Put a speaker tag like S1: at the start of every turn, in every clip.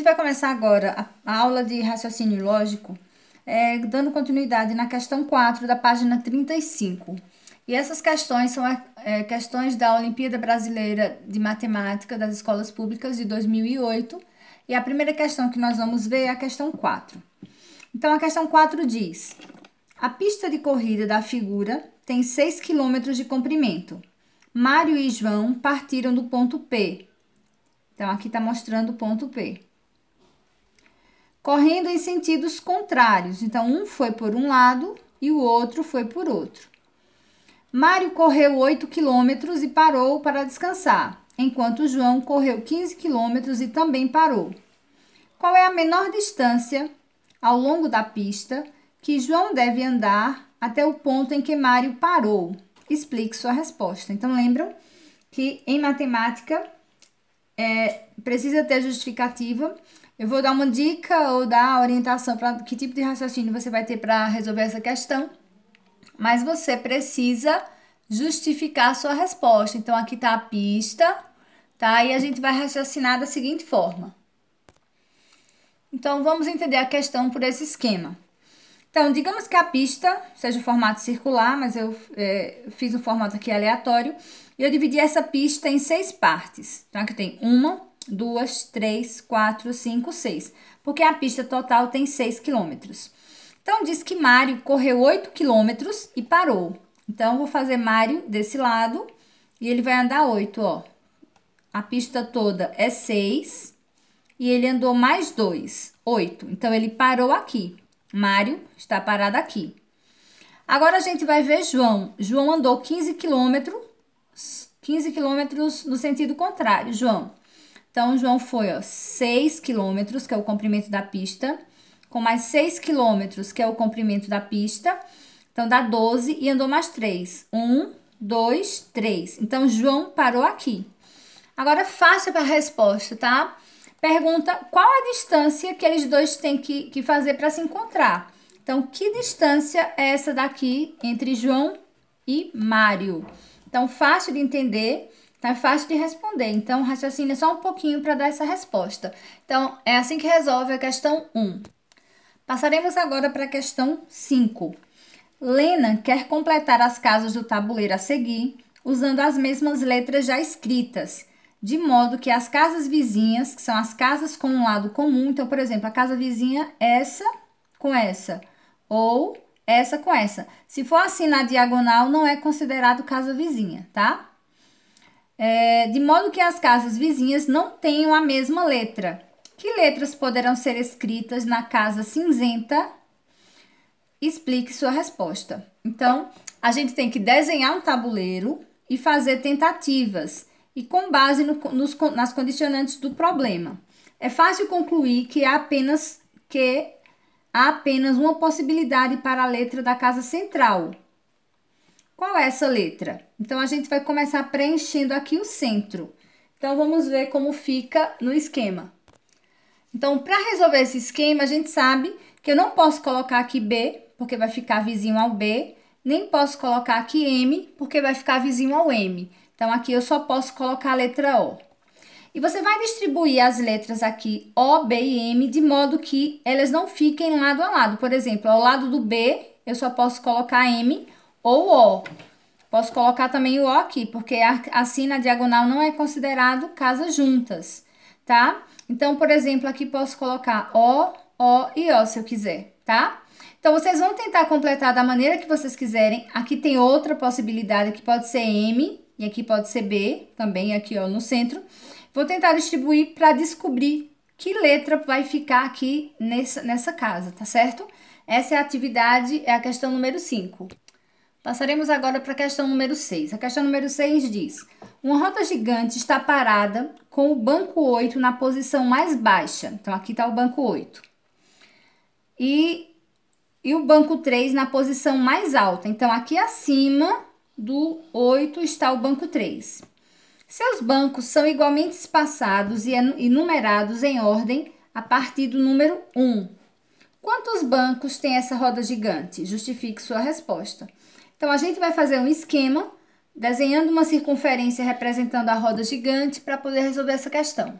S1: gente vai começar agora a aula de raciocínio lógico, dando continuidade na questão 4 da página 35. E essas questões são questões da Olimpíada Brasileira de Matemática das Escolas Públicas de 2008. E a primeira questão que nós vamos ver é a questão 4. Então, a questão 4 diz: a pista de corrida da figura tem 6 km de comprimento. Mário e João partiram do ponto P. Então, aqui está mostrando o ponto P. Correndo em sentidos contrários. Então, um foi por um lado e o outro foi por outro. Mário correu 8 km e parou para descansar, enquanto João correu 15 km e também parou. Qual é a menor distância ao longo da pista que João deve andar até o ponto em que Mário parou? Explique sua resposta. Então, lembram que em matemática precisa ter justificativa. Eu vou dar uma dica ou dar a orientação para que tipo de raciocínio você vai ter para resolver essa questão, mas você precisa justificar a sua resposta. Então, aqui está a pista, tá? E a gente vai raciocinar da seguinte forma. Então, vamos entender a questão por esse esquema. Então, digamos que a pista seja o formato circular, mas eu fiz um formato aqui aleatório, e eu dividi essa pista em 6 partes. Então, aqui tem 1, 2, 3, 4, 5, 6, porque a pista total tem 6 km. Então, diz que Mário correu 8 km e parou. Então, vou fazer Mário desse lado e ele vai andar 8, ó. A pista toda é 6 e ele andou mais 2, 8. Então, ele parou aqui. Mário está parado aqui. Agora, a gente vai ver João. João andou 15 km no sentido contrário, João. Então, João foi, ó, 6 km, que é o comprimento da pista, com mais 6 km, que é o comprimento da pista. Então, dá 12 e andou mais 3. 1, 2, 3. Então, João parou aqui. Agora, fácil para a resposta, tá? Pergunta qual a distância que eles dois têm que fazer para se encontrar. Então, que distância é essa daqui entre João e Mário? Então, fácil de entender, tá? Fácil de responder. Então, raciocina só um pouquinho para dar essa resposta. Então, é assim que resolve a questão 1. Passaremos agora para a questão 5. Lena quer completar as casas do tabuleiro a seguir, usando as mesmas letras já escritas, de modo que as casas vizinhas, que são as casas com um lado comum, então, por exemplo, a casa vizinha, essa com essa, ou essa com essa. Se for assim na diagonal, não é considerado casa vizinha, tá? De modo que as casas vizinhas não tenham a mesma letra. Que letras poderão ser escritas na casa cinzenta? Explique sua resposta. Então, a gente tem que desenhar um tabuleiro e fazer tentativas, e com base nas condicionantes do problema. É fácil concluir que há apenas uma possibilidade para a letra da casa central. Qual é essa letra? Então, a gente vai começar preenchendo aqui o centro. Então, vamos ver como fica no esquema. Então, para resolver esse esquema, a gente sabe que eu não posso colocar aqui B, porque vai ficar vizinho ao B, nem posso colocar aqui M, porque vai ficar vizinho ao M. Então, aqui eu só posso colocar a letra O. E você vai distribuir as letras aqui O, B e M, de modo que elas não fiquem lado a lado. Por exemplo, ao lado do B, eu só posso colocar M ou O. Posso colocar também o O aqui, porque assim na diagonal não é considerado casas juntas, tá? Então, por exemplo, aqui posso colocar O e O, se eu quiser, tá? Então, vocês vão tentar completar da maneira que vocês quiserem. Aqui tem outra possibilidade, que pode ser M, e aqui pode ser B, também aqui, ó, no centro. Vou tentar distribuir para descobrir que letra vai ficar aqui nessa casa, tá certo? Essa é a atividade, é a questão número 5. Passaremos agora para a questão número 6. A questão número 6 diz: uma roda gigante está parada com o banco 8 na posição mais baixa. Então, aqui está o banco 8. E o banco 3 na posição mais alta. Então, aqui acima do 8 está o banco 3. Seus bancos são igualmente espaçados e numerados em ordem a partir do número 1. Quantos bancos tem essa roda gigante? Justifique sua resposta. Então, a gente vai fazer um esquema, desenhando uma circunferência representando a roda gigante para poder resolver essa questão.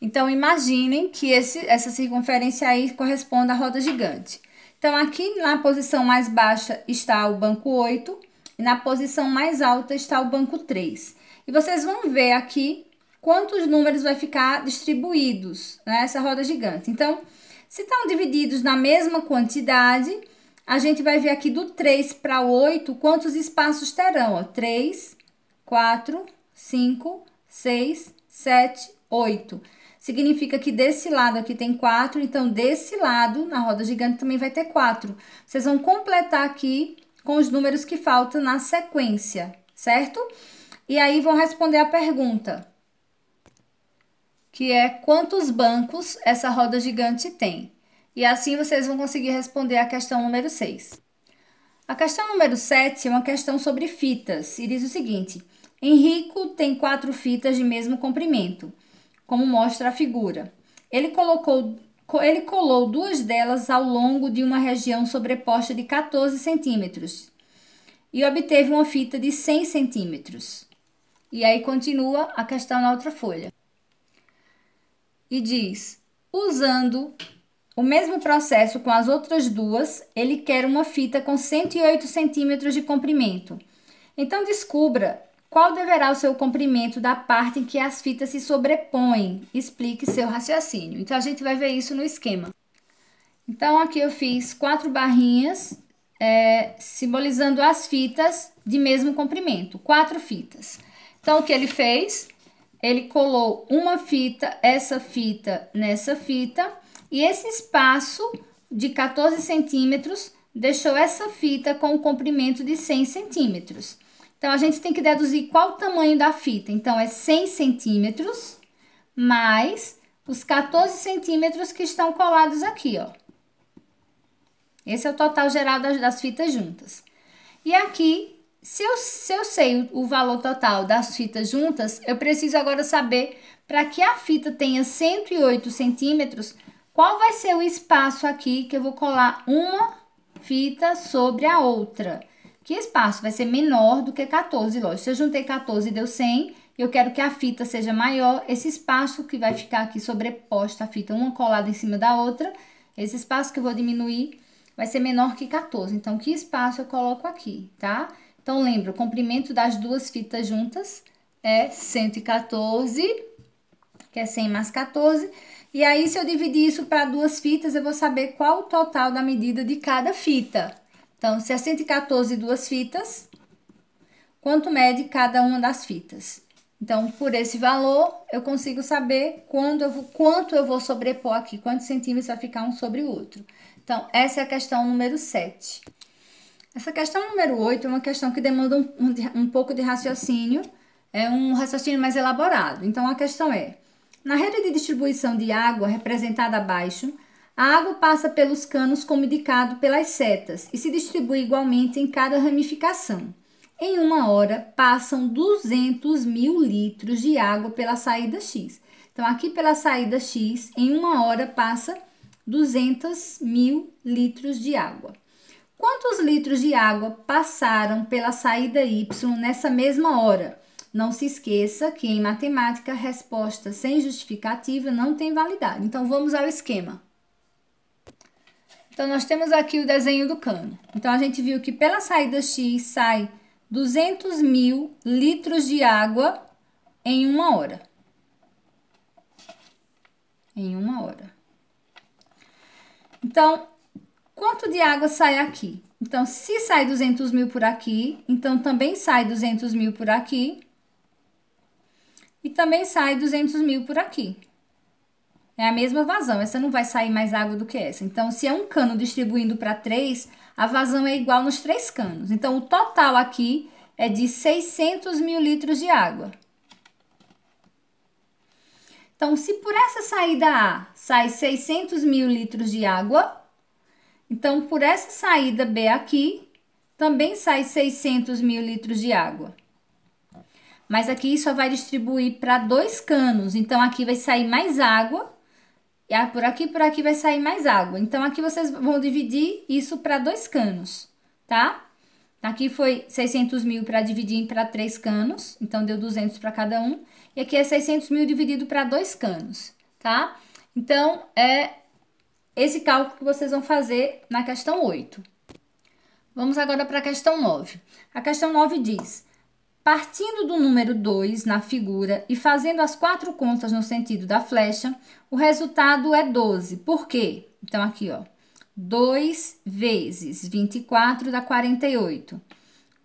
S1: Então, imaginem que essa circunferência aí corresponde à roda gigante. Então, aqui na posição mais baixa está o banco 8 e na posição mais alta está o banco 3. E vocês vão ver aqui quantos números vai ficar distribuídos nessa roda gigante. Então, se estão divididos na mesma quantidade, a gente vai ver aqui do 3 para o 8 quantos espaços terão. Ó, 3, 4, 5, 6, 7, 8. Significa que desse lado aqui tem 4, então desse lado, na roda gigante, também vai ter 4. Vocês vão completar aqui com os números que faltam na sequência, certo? E aí vão responder a pergunta, que é quantos bancos essa roda gigante tem. E assim vocês vão conseguir responder a questão número 6. A questão número 7 é uma questão sobre fitas e diz o seguinte: Henrico tem 4 fitas de mesmo comprimento, como mostra a figura. Ele colou 2 delas ao longo de uma região sobreposta de 14 centímetros e obteve uma fita de 100 centímetros. E aí continua a questão na outra folha. E diz, usando o mesmo processo com as outras duas, ele quer uma fita com 108 centímetros de comprimento. Então, descubra qual deverá o seu comprimento da parte em que as fitas se sobrepõem. Explique seu raciocínio. Então, a gente vai ver isso no esquema. Então, aqui eu fiz 4 barrinhas, simbolizando as fitas de mesmo comprimento. 4 fitas. Então, o que ele fez? Ele colou uma fita, essa fita nessa fita, e esse espaço de 14 centímetros deixou essa fita com o comprimento de 100 centímetros. Então, a gente tem que deduzir qual o tamanho da fita. Então, é 100 centímetros mais os 14 centímetros que estão colados aqui, ó. Esse é o total geral das fitas juntas. E aqui, se eu sei o valor total das fitas juntas, eu preciso agora saber, para que a fita tenha 108 centímetros, qual vai ser o espaço aqui que eu vou colar uma fita sobre a outra. Que espaço? Vai ser menor do que 14, lógico. Se eu juntei 14 e deu 100, eu quero que a fita seja maior. Esse espaço que vai ficar aqui sobreposta a fita, uma colada em cima da outra, esse espaço que eu vou diminuir vai ser menor que 14. Então, que espaço eu coloco aqui, tá? Então, lembra, o comprimento das duas fitas juntas é 114, que é 100 mais 14. E aí, se eu dividir isso para duas fitas, eu vou saber qual o total da medida de cada fita. Então, se é 114 duas fitas, quanto mede cada uma das fitas? Então, por esse valor, eu consigo saber quanto eu vou sobrepor aqui, quantos centímetros vai ficar um sobre o outro. Então, essa é a questão número 7. Essa questão número 8 é uma questão que demanda um pouco de raciocínio, é um raciocínio mais elaborado. Então, a questão é, na rede de distribuição de água, representada abaixo, a água passa pelos canos como indicado pelas setas e se distribui igualmente em cada ramificação. Em uma hora, passam 200 mil litros de água pela saída X. Então, aqui pela saída X, em uma hora, passa 200 mil litros de água. Quantos litros de água passaram pela saída Y nessa mesma hora? Não se esqueça que em matemática, resposta sem justificativa não tem validade. Então, vamos ao esquema. Então, nós temos aqui o desenho do cano. Então, a gente viu que pela saída X sai 200 mil litros de água em uma hora. Em uma hora. Então, quanto de água sai aqui? Então, se sai 200 mil por aqui, então também sai 200 mil por aqui. E também sai 200 mil por aqui. É a mesma vazão, essa não vai sair mais água do que essa. Então, se é um cano distribuindo para 3, a vazão é igual nos 3 canos. Então, o total aqui é de 600 mil litros de água. Então, se por essa saída A sai 600 mil litros de água, então, por essa saída B aqui, também sai 600 mil litros de água. Mas aqui só vai distribuir para 2 canos, então aqui vai sair mais água. E por aqui vai sair mais água. Então, aqui vocês vão dividir isso para 2 canos, tá? Aqui foi 600 mil para dividir para 3 canos, então deu 200 para cada um. E aqui é 600 mil dividido para 2 canos. tá? Então, é esse cálculo que vocês vão fazer na questão 8. Vamos agora para a questão 9. A questão 9 diz: partindo do número 2 na figura e fazendo as 4 contas no sentido da flecha, o resultado é 12. Por quê? Então, aqui, ó, 2 vezes 24 dá 48.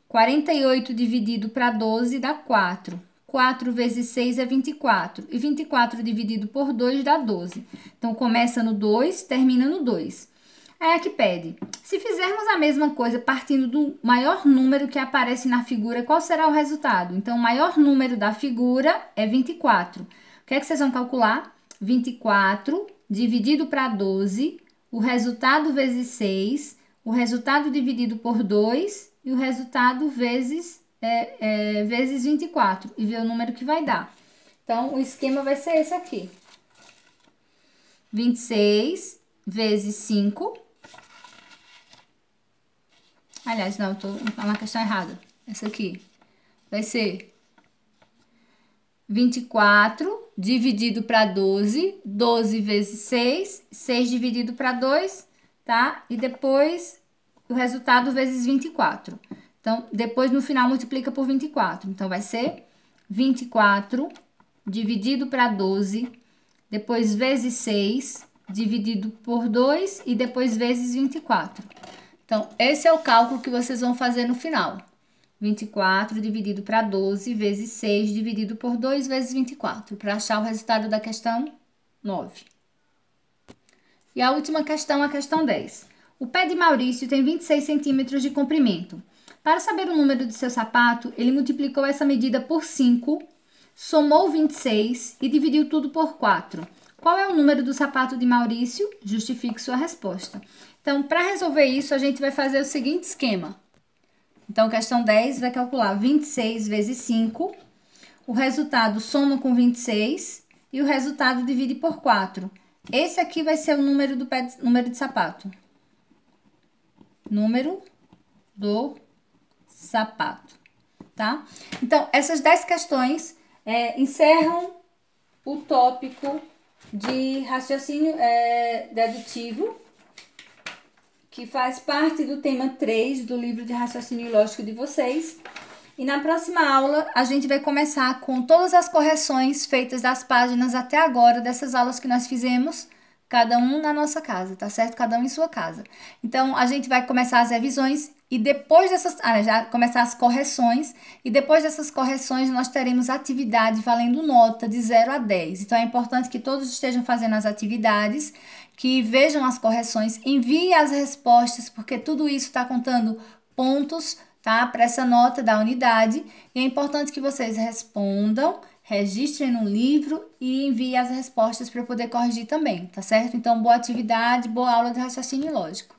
S1: 48 dividido para 12 dá 4. 4 vezes 6 é 24. E 24 dividido por 2 dá 12. Então, começa no 2, termina no 2. Aí aqui pede, se fizermos a mesma coisa partindo do maior número que aparece na figura, qual será o resultado? Então, o maior número da figura é 24. O que é que vocês vão calcular? 24 dividido para 12, o resultado vezes 6, o resultado dividido por 2 e o resultado vezes 24. E ver o número que vai dar. Então, o esquema vai ser esse aqui. 26 vezes 5. Aliás, não, tô na questão errada. Essa aqui vai ser 24 dividido para 12. 12 vezes 6. 6 dividido para 2, tá? E depois o resultado vezes 24. Então, depois no final multiplica por 24. Então, vai ser 24 dividido para 12. Depois vezes 6 dividido por 2 e depois vezes 24. Então, esse é o cálculo que vocês vão fazer no final. 24 dividido para 12 vezes 6 dividido por 2 vezes 24, para achar o resultado da questão 9. E a última questão, a questão 10. O pé de Maurício tem 26 centímetros de comprimento. Para saber o número de seu sapato, ele multiplicou essa medida por 5, somou 26 e dividiu tudo por 4. Qual é o número do sapato de Maurício? Justifique sua resposta. Então, para resolver isso, a gente vai fazer o seguinte esquema. Então, questão 10 vai calcular 26 vezes 5. O resultado soma com 26 e o resultado divide por 4. Esse aqui vai ser o número do número de sapato. Número do sapato, tá? Então, essas 10 questões encerram o tópico de raciocínio dedutivo, que faz parte do tema 3 do livro de raciocínio lógico de vocês. E na próxima aula, a gente vai começar com todas as correções feitas das páginas até agora, dessas aulas que nós fizemos, cada um na nossa casa, tá certo? Cada um em sua casa. Então, a gente vai começar as revisões e depois dessas... já começar as correções. E depois dessas correções, nós teremos atividade valendo nota de 0 a 10. Então, é importante que todos estejam fazendo as atividades, que vejam as correções, enviem as respostas, porque tudo isso está contando pontos, tá? Para essa nota da unidade. E é importante que vocês respondam, registrem no livro e enviem as respostas para eu poder corrigir também, tá certo? Então, boa atividade, boa aula de raciocínio lógico.